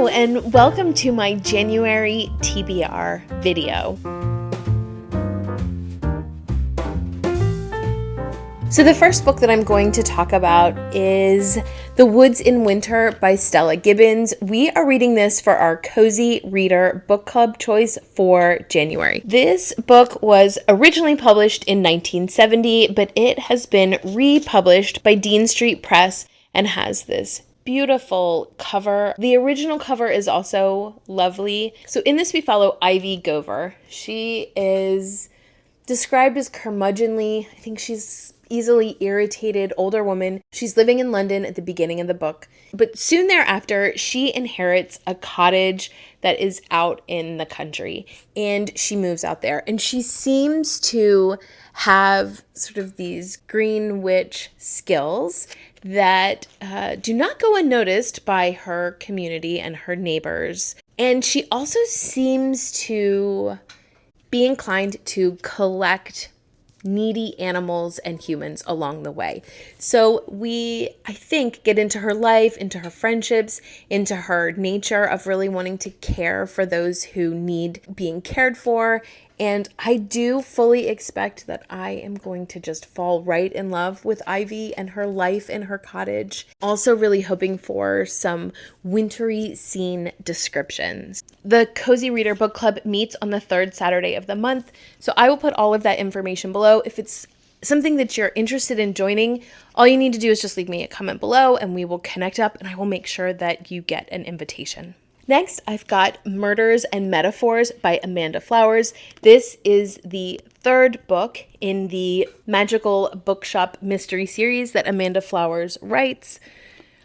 and welcome to my January TBR video. So the first book that I'm going to talk about is The Woods in Winter by Stella Gibbons. We are reading this for our Cozy Reader Book Club choice for January. This book was originally published in 1970, but it has been republished by Dean Street Press and has this beautiful cover. The original cover is also lovely. So in this we follow Ivy Gover. She is described as curmudgeonly. I think she's easily irritated older woman. She's living in London at the beginning of the book. But soon thereafter, she inherits a cottage that is out in the country. And she moves out there. And she seems to have sort of these green witch skills that do not go unnoticed by her community and her neighbors. And she also seems to be inclined to collect needy animals and humans along the way. So we, I think, get into her life, into her friendships, into her nature of really wanting to care for those who need being cared for. And I do fully expect that I am going to just fall right in love with Ivy and her life in her cottage. Also really hoping for some wintry scene descriptions. The Cozy Reader Book Club meets on the third Saturday of the month, so I will put all of that information below. If it's something that you're interested in joining, all you need to do is just leave me a comment below and we will connect up and I will make sure that you get an invitation. Next, I've got Murders and Metaphors by Amanda Flowers. This is the third book in the Magical Bookshop mystery series that Amanda Flowers writes.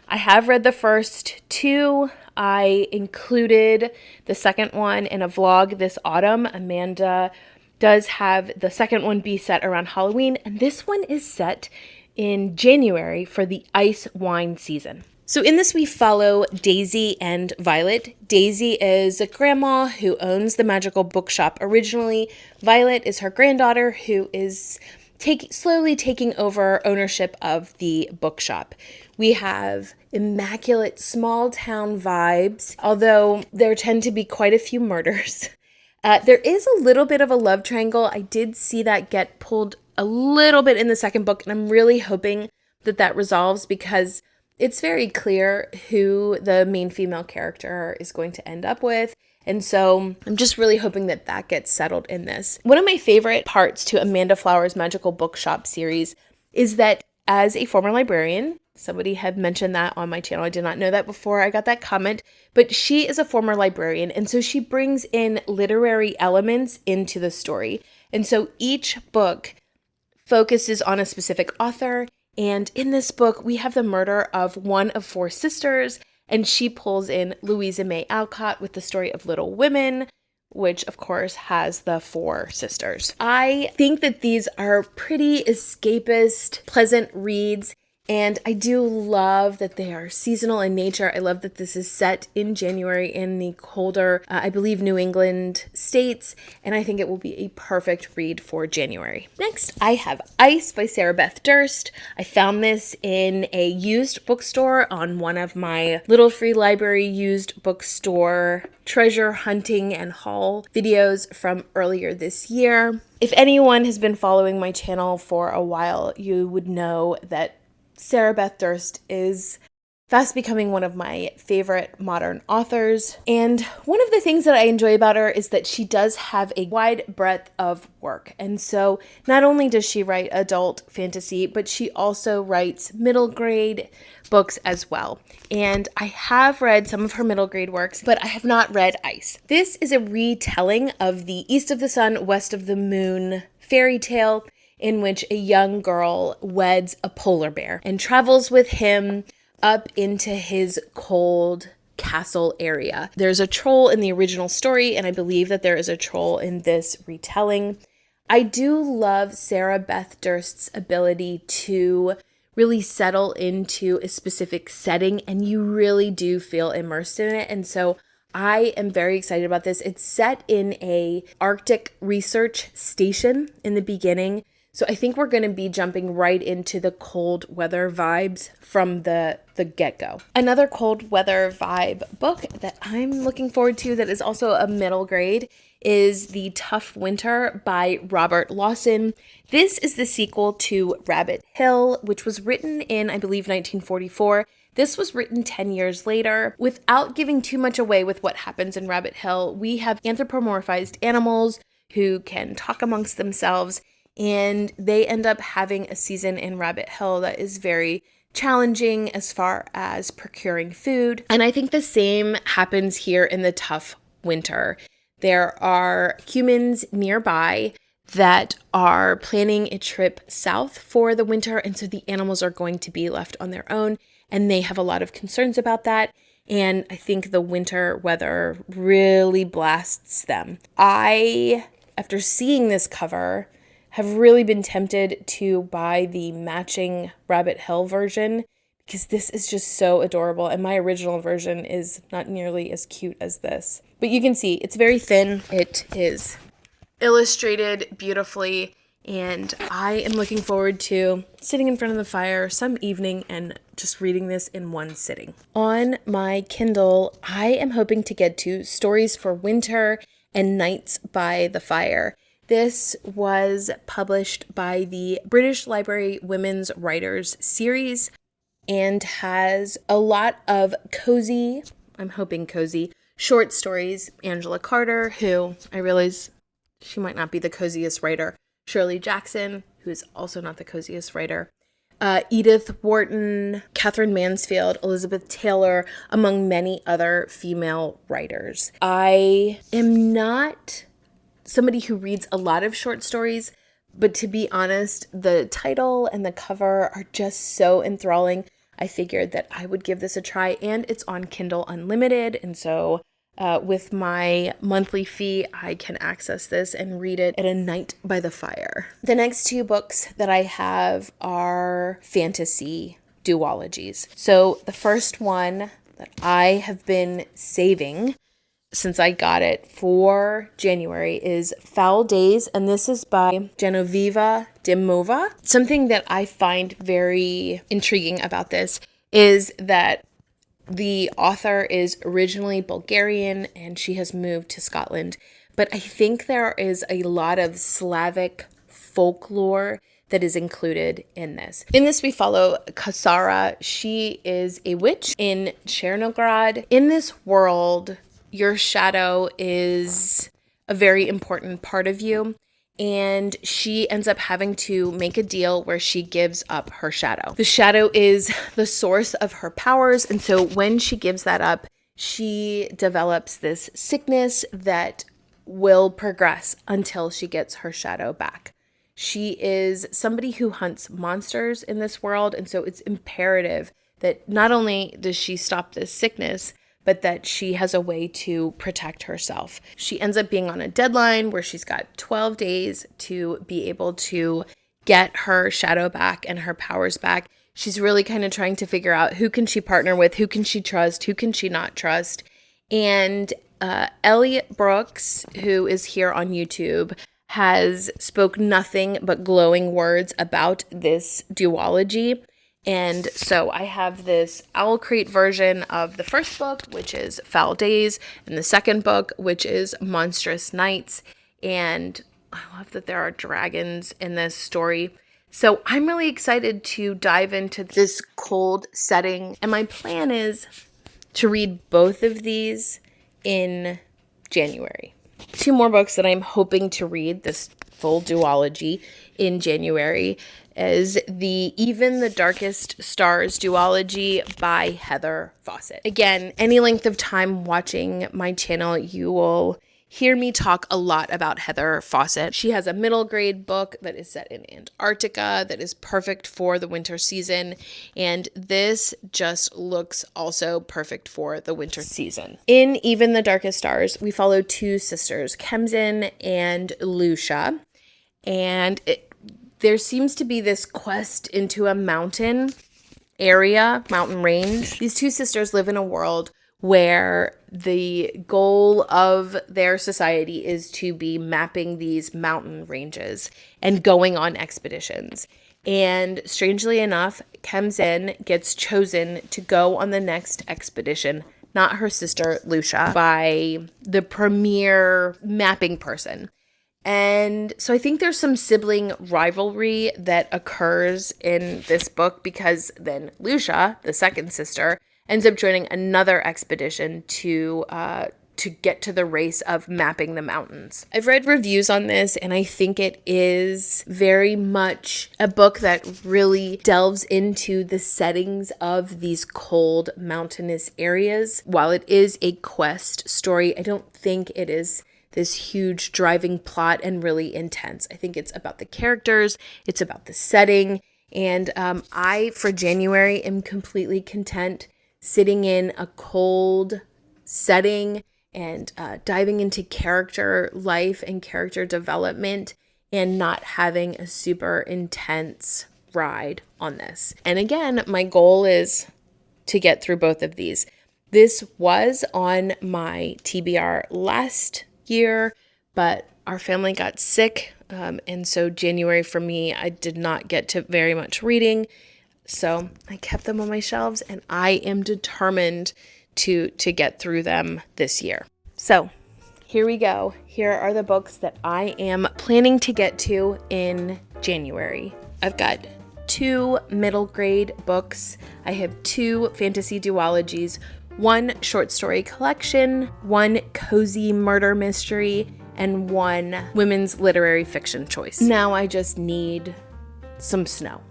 I have read the first two. I included the second one in a vlog this autumn. Amanda does have the second one be set around Halloween, and this one is set in January for the ice wine season. So in this, we follow Daisy and Violet. Daisy is a grandma who owns the Magical Bookshop originally. Violet is her granddaughter who is slowly taking over ownership of the bookshop. We have immaculate small town vibes, although there tend to be quite a few murders. There is a little bit of a love triangle. I did see that get pulled a little bit in the second book, and I'm really hoping that that resolves because it's very clear who the main female character is going to end up with. And so I'm just really hoping that that gets settled in this. One of my favorite parts to Amanda Flowers' Magical Bookshop series is that as a former librarian, somebody had mentioned that on my channel. I did not know that before I got that comment, but she is a former librarian. And so she brings in literary elements into the story. And so each book focuses on a specific author. And in this book, we have the murder of one of four sisters, and she pulls in Louisa May Alcott with the story of Little Women, which of course has the four sisters. I think that these are pretty escapist, pleasant reads, and I do love that they are seasonal in nature. I love that this is set in January in the colder, I believe, New England states, and I think it will be a perfect read for January. Next, I have Ice by Sarah Beth Durst. I found this in a used bookstore on one of my Little Free Library used bookstore treasure hunting and haul videos from earlier this year. If anyone has been following my channel for a while, you would know that Sarah Beth Durst is fast becoming one of my favorite modern authors. And one of the things that I enjoy about her is that she does have a wide breadth of work. And so not only does she write adult fantasy, but she also writes middle grade books as well. And I have read some of her middle grade works, but I have not read Ice. This is a retelling of the East of the Sun, West of the Moon fairy tale in which a young girl weds a polar bear and travels with him up into his cold castle area. There's a troll in the original story, and I believe that there is a troll in this retelling. I do love Sarah Beth Durst's ability to really settle into a specific setting, and you really do feel immersed in it. And so I am very excited about this. It's set in a Arctic research station in the beginning. So I think we're going to be jumping right into the cold weather vibes from the get-go. Another cold weather vibe book that I'm looking forward to that is also a middle grade is The Tough Winter by Robert Lawson. This is the sequel to Rabbit Hill, which was written in, I believe, 1944. This was written 10 years later. Without giving too much away with what happens in Rabbit Hill, we have anthropomorphized animals who can talk amongst themselves, and they end up having a season in Rabbit Hill that is very challenging as far as procuring food. And I think the same happens here in The Tough Winter. There are humans nearby that are planning a trip south for the winter, and so the animals are going to be left on their own, and they have a lot of concerns about that. And I think the winter weather really blasts them. I, after seeing this cover, have really been tempted to buy the matching Rabbit Hill version because this is just so adorable, and my original version is not nearly as cute as this. But you can see it's very thin. It is illustrated beautifully, and I am looking forward to sitting in front of the fire some evening and just reading this in one sitting. On my Kindle, I am hoping to get to Stories for Winter and Nights by the Fire. This was published by the British Library Women's Writers series and has a lot of cozy, I'm hoping cozy, short stories. Angela Carter, who I realize she might not be the coziest writer. Shirley Jackson, who is also not the coziest writer. Edith Wharton, Catherine Mansfield, Elizabeth Taylor, among many other female writers. I am not somebody who reads a lot of short stories, but to be honest, the title and the cover are just so enthralling. I figured that I would give this a try, and it's on Kindle Unlimited, and so with my monthly fee, I can access this and read it at a night by the fire. The next two books that I have are fantasy duologies. So the first one that I have been saving since I got it for January is Foul Days, and this is by Genoveva Dimova. Something that I find very intriguing about this is that the author is originally Bulgarian and she has moved to Scotland, but I think there is a lot of Slavic folklore that is included in this. In this, we follow Kasara. She is a witch in Chernograd. In this world, your shadow is a very important part of you, and she ends up having to make a deal where she gives up her shadow. The shadow is the source of her powers, and so when she gives that up, she develops this sickness that will progress until she gets her shadow back. She is somebody who hunts monsters in this world, and so it's imperative that not only does she stop this sickness, but that she has a way to protect herself. She ends up being on a deadline where she's got 12 days to be able to get her shadow back and her powers back. She's really kind of trying to figure out who can she partner with, who can she trust, who can she not trust. And Elliot Brooks, who is here on YouTube, has spoke nothing but glowing words about this duology. And so I have this Owl Crate version of the first book, which is Foul Days, and the second book, which is Monstrous Nights. And I love that there are dragons in this story. So I'm really excited to dive into this cold setting. And my plan is to read both of these in January. Two more books that I'm hoping to read, this full duology, in January is the Even the Darkest Stars duology by Heather Fawcett. Again, any length of time watching my channel, you will hear me talk a lot about Heather Fawcett. She has a middle grade book that is set in Antarctica that is perfect for the winter season, and this just looks also perfect for the winter season. In Even the Darkest Stars, we follow two sisters, Kemsin and Lucia, and there seems to be this quest into a mountain area, mountain range. These two sisters live in a world where the goal of their society is to be mapping these mountain ranges and going on expeditions. And strangely enough, Kemsin gets chosen to go on the next expedition, not her sister Lucia, by the premier mapping person. And so I think there's some sibling rivalry that occurs in this book, because then Lucia, the second sister, ends up joining another expedition to get to the race of mapping the mountains. I've read reviews on this, and I think it is very much a book that really delves into the settings of these cold mountainous areas. While it is a quest story, I don't think it is this huge driving plot and really intense. I think it's about the characters, it's about the setting, and I, for January, am completely content sitting in a cold setting and diving into character life and character development and not having a super intense ride on this. And again, my goal is to get through both of these. This was on my TBR last year, but our family got sick. And so January for me, I did not get to very much reading. So I kept them on my shelves, and I am determined to get through them this year. So here we go. Here are the books that I am planning to get to in January. I've got 2 middle grade books. I have 2 fantasy duologies, 1 short story collection, 1 cozy murder mystery, and 1 women's literary fiction choice. Now I just need some snow.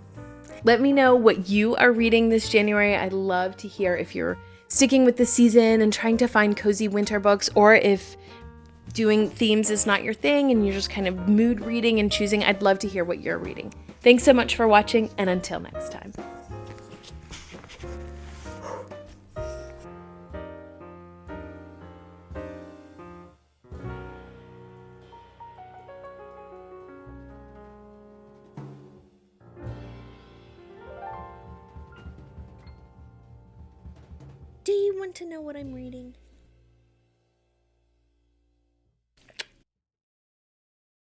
Let me know what you are reading this January. I'd love to hear if you're sticking with the season and trying to find cozy winter books, or if doing themes is not your thing and you're just kind of mood reading and choosing. I'd love to hear what you're reading. Thanks so much for watching, and until next time. Do you want to know what I'm reading?